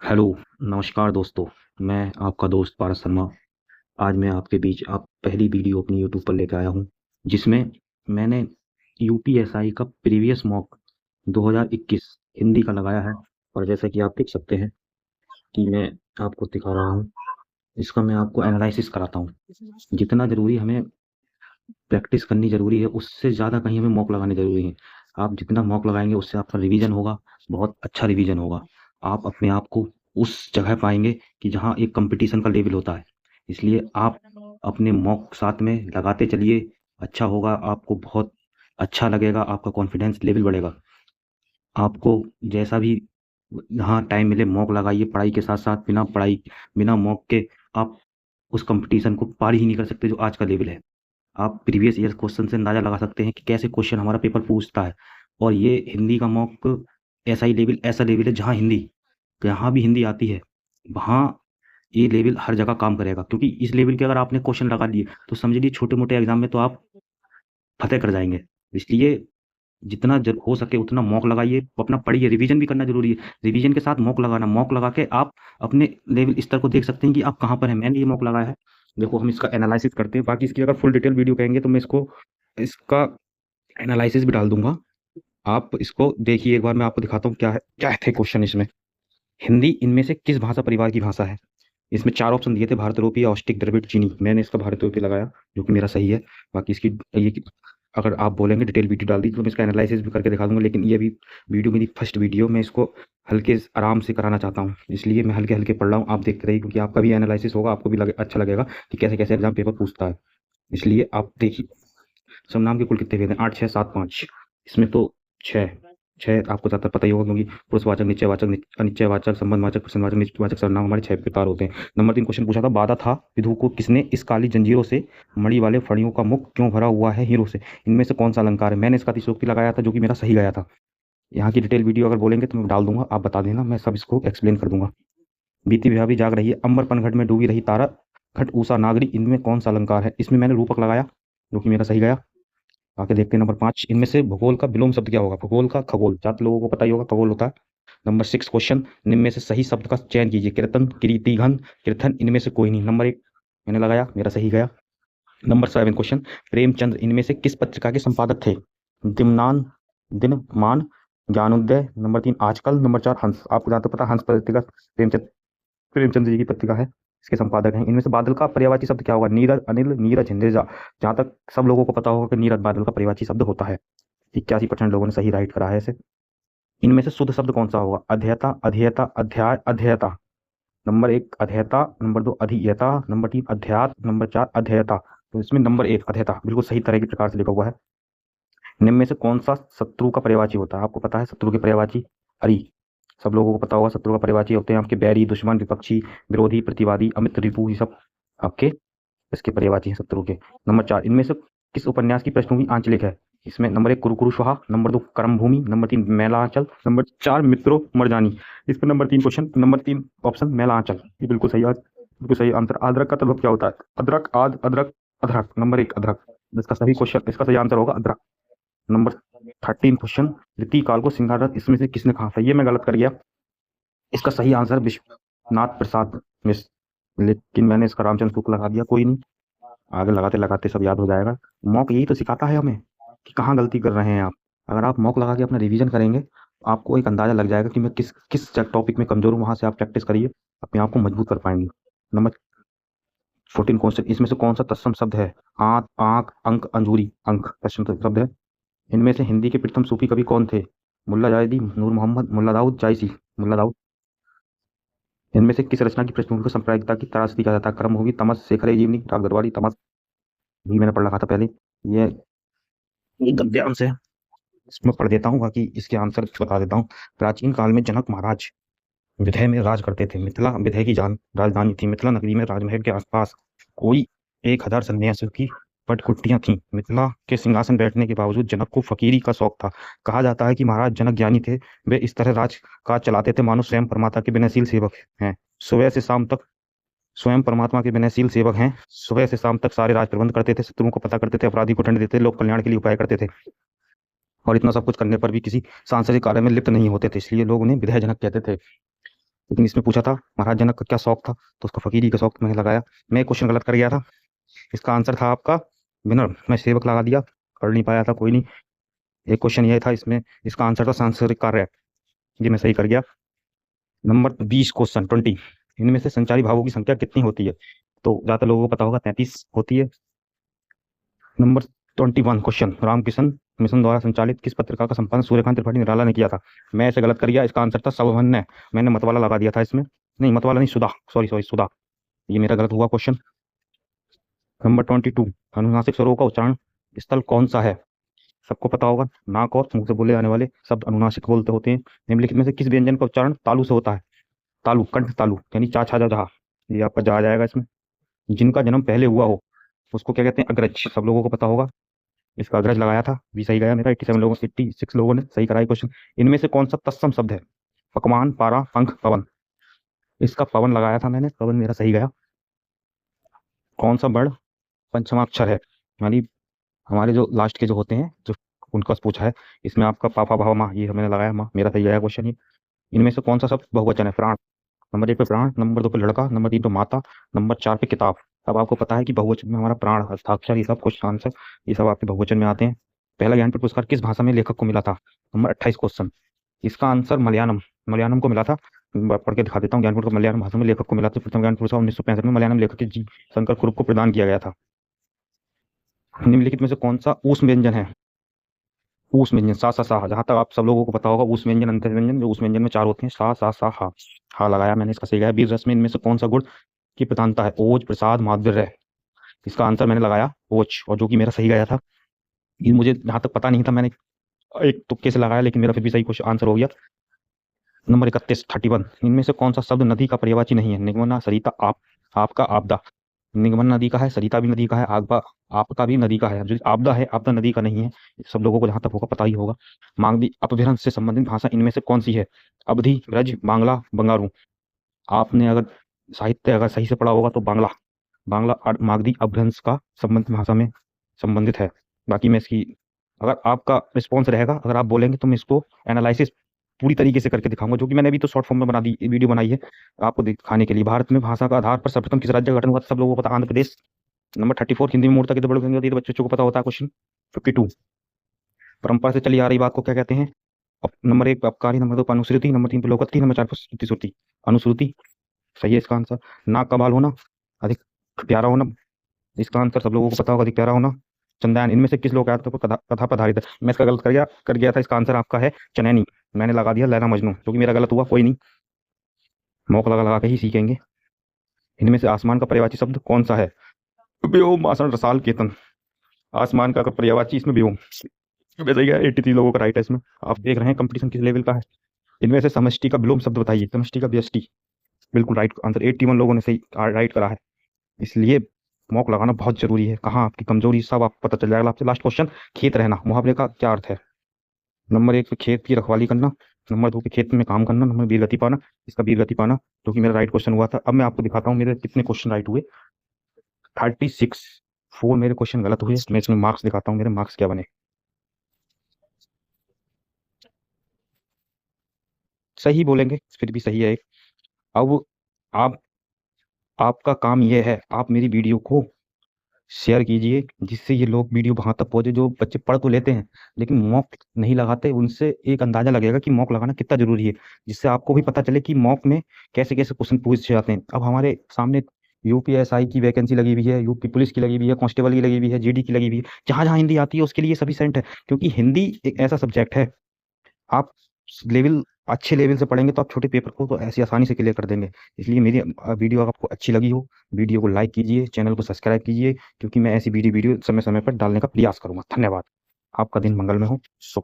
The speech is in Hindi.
हेलो, नमस्कार दोस्तों। मैं आपका दोस्त पारस शर्मा। आज मैं आपके बीच आप पहली वीडियो अपनी यूट्यूब पर लेकर आया हूँ, जिसमें मैंने यूपीएसआई का प्रीवियस मॉक 2021 हिंदी का लगाया है। और जैसा कि आप देख सकते हैं कि मैं आपको दिखा रहा हूँ, इसका मैं आपको एनालिसिस कराता हूँ। जितना ज़रूरी हमें प्रैक्टिस करनी ज़रूरी है, उससे ज़्यादा कहीं हमें मॉक लगाने ज़रूरी है। आप जितना मॉक लगाएंगे उससे आपका रिवीजन होगा, बहुत अच्छा रिवीजन होगा। आप अपने आप को उस जगह पाएंगे कि जहाँ एक कंपटीशन का लेवल होता है। इसलिए आप अपने मॉक साथ में लगाते चलिए, अच्छा होगा, आपको बहुत अच्छा लगेगा, आपका कॉन्फिडेंस लेवल बढ़ेगा। आपको जैसा भी जहाँ टाइम मिले मॉक लगाइए, पढ़ाई के साथ साथ। बिना मॉक के आप उस कंपटीशन को पार ही नहीं कर सकते जो आज का लेवल है। आप प्रीवियस ईयर क्वेश्चन से अंदाज़ा लगा सकते हैं कि कैसे क्वेश्चन हमारा पेपर पूछता है। और ये हिंदी का मॉक ऐसा लेवल है जहाँ भी हिंदी आती है, वहाँ ये लेवल हर जगह काम करेगा। क्योंकि इस लेवल के अगर आपने क्वेश्चन लगा दिए तो समझ लीजिए छोटे मोटे एग्जाम में तो आप फतेह कर जाएंगे। इसलिए जितना हो सके उतना मॉक लगाइए, अपना पढ़िए, रिवीजन भी करना जरूरी है। रिवीजन के साथ मॉक लगाना, मॉक लगा के आप अपने लेवल स्तर को देख सकते हैं कि आप कहाँ पर हैं। मैंने ये मॉक लगाया है, देखो हम इसका एनालिसिस करते हैं। बाकी इसकी अगर फुल डिटेल वीडियो कहेंगे तो मैं इसका एनालिसिस भी डाल दूंगा। आप इसको देखिए, एक बार मैं आपको दिखाता हूँ क्या थे क्वेश्चन इसमें। हिंदी इनमें से किस भाषा परिवार की भाषा है? इसमें चार ऑप्शन दिए थे: भारतरूपी, ऑस्टिक, द्रविड़, चीनी। मैंने इसका भारतरूपी लगाया, जो कि मेरा सही है। बाकी इसकी ये अगर आप बोलेंगे डिटेल वीडियो डाल दी तो मैं इसका एनालिसिस भी करके दिखा दूंगा। लेकिन ये भी वीडियो मेरी फर्स्ट वीडियो, मैं इसको हल्के आराम से कराना चाहता हूँ, इसलिए मैं हल्के हल्के पढ़ रहा हूँ। आप देखते रहिए, क्योंकि आपका भी एनालिसिस होगा, आपको भी अच्छा लगेगा कि कैसे कैसे एग्जाम पेपर पूछता है। इसलिए आप देखिए। सर्वनाम के कुल कितने भेद हैं? 8, 6, 7, 5। इसमें तो 6 6 आपको ज़्यादा पता ही होगा, क्योंकि पुरुषवाचक, निश्चयवाचक, अनिश्चयवाचक, संबंधवाचक, प्रश्नवाचक, निश्चयवाचक सर्वनाम हमारे 6 प्रकार होते हैं। नंबर 3 क्वेश्चन पूछा था, बाधा था विधु को किसने, इस काली जंजीरों से मणि वाले फणियों का मुख क्यों भरा हुआ है हीरो से? इनमें से कौन सा अलंकार है? मैंने इसका अतिशयोक्ति लगाया था, जो कि मेरा सही गया था। यहाँ की डिटेल वीडियो अगर बोलेंगे तो मैं डाल दूंगा, आप बता देना, मैं सब इसको एक्सप्लेन कर दूंगा। बीती भी जाग रही है, अंबर पनघट में डूबी रही तारा, घट ऊषा नागरी, इनमें कौन सा अलंकार है? इसमें मैंने रूपक लगाया, जो कि मेरा सही गया। आगे देखते हैं नंबर 5, इनमें से भूगोल का विलोम शब्द क्या होगा? भूगोल का खगोल, ज्यादा लोगों को पता ही होगा, खगोल होता है। नंबर 6 क्वेश्चन, निम्न में से सही शब्द का चयन कीजिए: कीर्तन, कीर्तिघन, कीर्तन, इनमें से कोई नहीं। नंबर 1 मैंने लगाया, मेरा सही गया। नंबर 7 क्वेश्चन, प्रेमचंद्र इनमें से किस पत्रिका के संपादक थे? दिमनान, दिनमान, ज्ञानोदय। नंबर 3 आजकल। नंबर 4 हंस। आपको जहाँ तक पता, हंस पत्रिका प्रेमचंद जी की पत्रिका है, इसके संपादक हैं। इनमें से बादल का पर्यायवाची शब्द क्या होगा? नीरज, अनिल, नीरज, नीरजा। जहाँ तक सब लोगों को पता होगा कि नीरज बादल का पर्यायवाची शब्द होता है। 81% लोगों ने सही राइट करा है इसे। इनमें से शुद्ध शब्द कौन सा होगा? अध्येता, अध्येता, अध्याय, अध्येता। नंबर 1 अध्येता, नंबर 2 अधियता, नंबर 3 अध्यात्म, नंबर 4 अध्येता। तो इसमें नंबर 1 अध्येता बिल्कुल सही तरह के प्रकार से लिखा हुआ है। निम्न में से कौन सा शत्रु का पर्यायवाची होता है? आपको पता है शत्रु के पर्यायवाची? अरि। सब लोगों को पता होगा शत्रु का पर्यायवाची होते हैं आपके बैरी, दुश्मन, विपक्षी, विरोधी, प्रतिवादी, अमित्र, रिपु, ये सब आपके इसके पर्यायवाची हैं शत्रु के। नंबर 4 इनमें से किस उपन्यास की पृष्ठभूमि आंचलिक है? इसमें नंबर 1 कुरुकुरु स्वाहा, नंबर 2 कर्मभूमि, नंबर 3 मैलांचल, नंबर 4 मित्रों मरजानी। इस पर नंबर 3 क्वेश्चन, नंबर 3 ऑप्शन मैलांचल, ये बिल्कुल सही आंसर। अदरक का तलब क्या होता है? अदरक, अदरक, अदरक। नंबर 1 अदरक। इसका सही आंसर होगा अदरक। नंबर 13 क्वेश्चन, रीति काल को सिंगार रथ इसमें से किसने कहा था? ये मैं गलत कर गया। इसका सही आंसर विश्वनाथ प्रसाद मिश्र, लेकिन मैंने इसका रामचंद्र शुक्ल लगा दिया। कोई नहीं, आगे लगाते लगाते सब याद हो जाएगा। मॉक यही तो सिखाता है हमें कि कहाँ गलती कर रहे हैं आप। अगर आप मॉक लगा के अपना रिवीजन करेंगे, आपको एक अंदाजा लग जाएगा कि मैं किस किस टॉपिक में कमजोर हूँ। वहां से आप प्रैक्टिस करिए, अपने आप को मजबूत कर पाएंगे। नंबर 14 क्वेश्चन, इसमें से कौन सा तत्सम शब्द है? आंख, आंख, अंक, अंजूरी। अंक तत्सम शब्द है। इनमें से हिंदी के प्रथम सूफी कवि कौन थे? मुल्ला जायदी, नूर मोहम्मद, मुल्ला दाऊद जायसी। मुल्ला दाऊद। इनमें से किस रचना की पृष्ठभूमि को सांप्रदायिकता की त्रासदी कहा जाता है? कर्मभूमि, तमस, शेखर जीवनी, राग दरबारी, तमस। भी मैंने पढ़ रखा था पहले। ये गद्यांश है, इसमें पढ़ देता हूँ, बाकी इसके आंसर बता देता हूँ। प्राचीन काल में जनक महाराज विदेह में राज करते थे। मिथिला विदेह की राजधानी थी। मिथिला नगरी में राजमहल के आसपास कोई 1000 सन्यासियों की पटकुटियां थीं। मिथिला के सिंहासन बैठने के बावजूद जनक को फकीरी का शौक था। कहा जाता है कि महाराज जनक ज्ञानी थे। वे इस तरह काज चलाते थे मानो स्वयं परमात्मा के विनयशील सेवक हैं। सुबह से शाम तक स्वयं परमात्मा के विनयशील सेवक हैं। सुबह से शाम तक सारे राज प्रबंध करते थे, शत्रुओं को पता करते थे, अपराधी को दंड देते, लोक कल्याण के लिए उपाय करते थे। और इतना सब कुछ करने पर भी किसी सांसारिक कार्य में लिप्त नहीं होते थे, इसलिए लोग उन्हें विधेय जनक कहते थे। लेकिन इसमें पूछा था महाराज जनक का क्या शौक था, तो उसका फकीरी का शौक मैंने लगाया। मैं क्वेश्चन गलत कर गया था। इसका आंसर था आपका विनर, मैं सेवक लगा दिया, कर नहीं पाया था, कोई नहीं। एक क्वेश्चन ये था, इसमें इसका आंसर था सांसारिक कार्य, ये मैं सही कर गया। नंबर 20 क्वेश्चन 20, इनमें से संचारी भावों की संख्या कितनी होती है? तो ज़्यादातर लोगों को पता होगा 33 होती है। नंबर 21 क्वेश्चन, रामकिशन मिशन द्वारा संचालित किस पत्रिका का संपादन सूर्यकांत त्रिपाठी निराला ने किया था? मैं ऐसे गलत कर गया, इसका आंसर था सवर्ण, मैंने मतवाला लगा दिया था इसमें, नहीं मतवाला नहीं, सुधा, सॉरी सॉरी सुधा, ये मेरा गलत हुआ क्वेश्चन। नंबर 22, अनुनासिक स्वरों का उच्चारण स्थल कौन सा है? सबको पता होगा, नाक और मुंह से बोले जाने वाले शब्द अनुनासिक बोलते होते हैं। निम्नलिखित में से किस व्यंजन का उच्चारण तालु से होता है? तालु, कंठ तालु, यानी चा छा जा जहा, ये आपका जा आ जाएगा इसमें। जिनका जन्म पहले हुआ हो उसको क्या कहते हैं? अग्रज, सब लोगों को पता होगा। इसका अग्रज लगाया था, भी सही गया मेरा, 86 लोगों ने सही कराई क्वेश्चन। इनमें से कौन सा तत्सम शब्द है? पकवान, पारा, पंख, पवन। इसका पवन लगाया था मैंने, पवन मेरा सही गया। कौन सा वर्ण पंचमाक्षर है? यानी हमारे जो लास्ट के जो होते हैं, जो उनका पूछा है। इसमें आपका पापा भाव माँ, ये मैंने लगाया माँ, मेरा सही गया क्वेश्चन ये। इनमें से कौन सा शब्द बहुवचन है? प्राण। नंबर 1 पे प्राण, नंबर 2 पे लड़का, नंबर 3 पे माता, नंबर 4 पे किताब। अब आपको पता है कि बहुवचन में हमारा प्राण, हस्ताक्षर, ये सब क्वेश्चन आंसर, ये सब आपके बहुवचन में आते हैं। पहला ज्ञानपीठ पुरस्कार किस भाषा में लेखक को मिला था? नंबर 28 क्वेश्चन, इसका आंसर मलयालम, मलयालम को मिला था। पढ़ के दिखा देता हूँ, ज्ञानपीठ को मलयालम भाषा में लेखक को मिला था। प्रथम ज्ञानपीठ पुरस्कार 1965 में मलयालम लेखक जी शंकर कुरुप को प्रदान किया गया था। निम्नलिखित में से कौन सा ऊष्म व्यंजन है? ऊष्म व्यंजन, सा सा सा, जहां तक आप सब लोगों को पता होगा, ऊष्म व्यंजन, अंतर व्यंजन, जो ऊष्म व्यंजन में 4 होते हैं, सा सा सा हा, हा लगाया मैंने, इसका सही गया। वीर रस में इनमें से कौन सा गुण की प्रधानता है? ओज, प्रसाद, माधुर्य। इसका आंसर मैंने लगाया ओज, और जो कि मेरा सही गया था। ये मुझे जहां तक पता नहीं था, मैंने एक तुक्के से लगाया, लेकिन मेरा फिर भी सही क्वेश्चन आंसर हो गया। नंबर 31 31, इनमें से कौन सा शब्द नदी का पर्यायवाची नहीं है? निगमना, सरिता, आप, आपका, आपदा। निगमन नदी का है, सरिता भी नदी का है, आगबा आपका भी नदी का है। जो आपदा है, आपदा नदी का नहीं है, सब लोगों को जहां तक होगा पता ही होगा। मागधी अपभ्रंश से संबंधित भाषा इनमें से कौन सी है? अवधी, ब्रज, बांग्ला, बंगारू। आपने अगर साहित्य अगर सही से पढ़ा होगा तो बांग्ला, बांग्ला मागधी अपभ्रंश का संबंधित भाषा में संबंधित है। बाकी मैं इसकी, अगर आपका रिस्पॉन्स रहेगा, अगर आप बोलेंगे तो मैं इसको एनालिसिस पूरी तरीके से करके दिखाऊंगा, जो कि मैंने अभी तो शॉर्ट फॉर्म में बना दी, वीडियो बनाई है आपको दिखाने के लिए। भारत में भाषा का आधार पर सर्वप्रथम किस राज्य का गठन हुआ? सब लोगों को पता, आंध्र प्रदेश। नंबर 34, हिंदी में मूर्ता कितने बड़े होती है? बच्चों को पता होता है क्वेश्चन। 52, परंपरा से चली आ रही बात को क्या कहते हैं? नंबर 1 अपकारी, नंबर 2 पर अनुश्रुति, नंबर 3 पे लोकोक्ति, नंबर 4 पर श्रुति श्रुति। अनुश्रुति सही है इसका आंसर। नाक का बाल होना, अधिक प्यारा होना, इसका आंसर सब लोगों को पता होगा, अधिक प्यारा होना। चंदायन, इनमें से किस लोकायत पर कथा पर आधारित है? मैं इसका गलत कर गया था, इसका आंसर आपका है चनैनी, मैंने लगा दिया लैला मजनू, जो कि मेरा गलत हुआ, कोई नहीं, मौका लगा लगा के ही सीखेंगे। इनमें से आसमान का पर्यायवाची शब्द कौन सा है? व्योम, आसन, रसाल, केतन। आसमान का पर्यायवाची इसमें व्योम, वैसे ही है। 83 लोगों का राइट है इसमें। आप देख रहे हैं कंपटीशन किस लेवल का है। इनमें से समष्टि का विलोम शब्द बताइए? समष्टि का व्यष्टि, बिल्कुल राइट आंसर, 81 लोगों ने सही राइट करा है। इसलिए मॉक लगाना बहुत जरूरी है, कहाँ आपकी कमजोरी सब आपको पता चल जाएगा आपसे। लास्ट क्वेश्चन, खेत रहना मुहावरे का क्या अर्थ है? नंबर 1 पे खेत की रखवाली करना, नंबर 2 पे खेत में काम करना, नंबर वीर गति पाना। इसका वीर गति पाना, जो कि मेरा राइट क्वेश्चन हुआ था। अब मैं आपको दिखाता हूँ मेरे कितने क्वेश्चन राइट हुए। 36, 4 मेरे क्वेश्चन गलत हुए। मैं इसमें मार्क्स दिखाता हूँ, मेरे मार्क्स क्या बने। सही बोलेंगे फिर भी सही है एक। अब आप, आपका काम ये है, आप मेरी वीडियो को शेयर कीजिए, जिससे ये लोग वीडियो वहां तक पहुंचे। जो बच्चे पढ़ तो लेते हैं लेकिन मॉक नहीं लगाते, उनसे एक अंदाजा लगेगा कि मॉक लगाना कितना जरूरी है, जिससे आपको भी पता चले कि मॉक में कैसे कैसे क्वेश्चन पूछे जाते हैं। अब हमारे सामने यूपीएसआई की वैकेंसी लगी हुई है, यूपी पुलिस की लगी हुई है, कांस्टेबल की लगी हुई है, जीडी की लगी हुई है। जहां जहां हिंदी आती है उसके लिए सफिशिएंट है, क्योंकि हिंदी एक ऐसा सब्जेक्ट है, आप लेवल अच्छे लेवल से पढ़ेंगे तो आप छोटे पेपर को तो ऐसी आसानी से क्लियर कर देंगे। इसलिए मेरी वीडियो अगर आपको अच्छी लगी हो, वीडियो को लाइक कीजिए, चैनल को सब्सक्राइब कीजिए, क्योंकि मैं ऐसी वीडियो समय समय पर डालने का प्रयास करूंगा। धन्यवाद। आपका दिन मंगलमय हो। शुभ।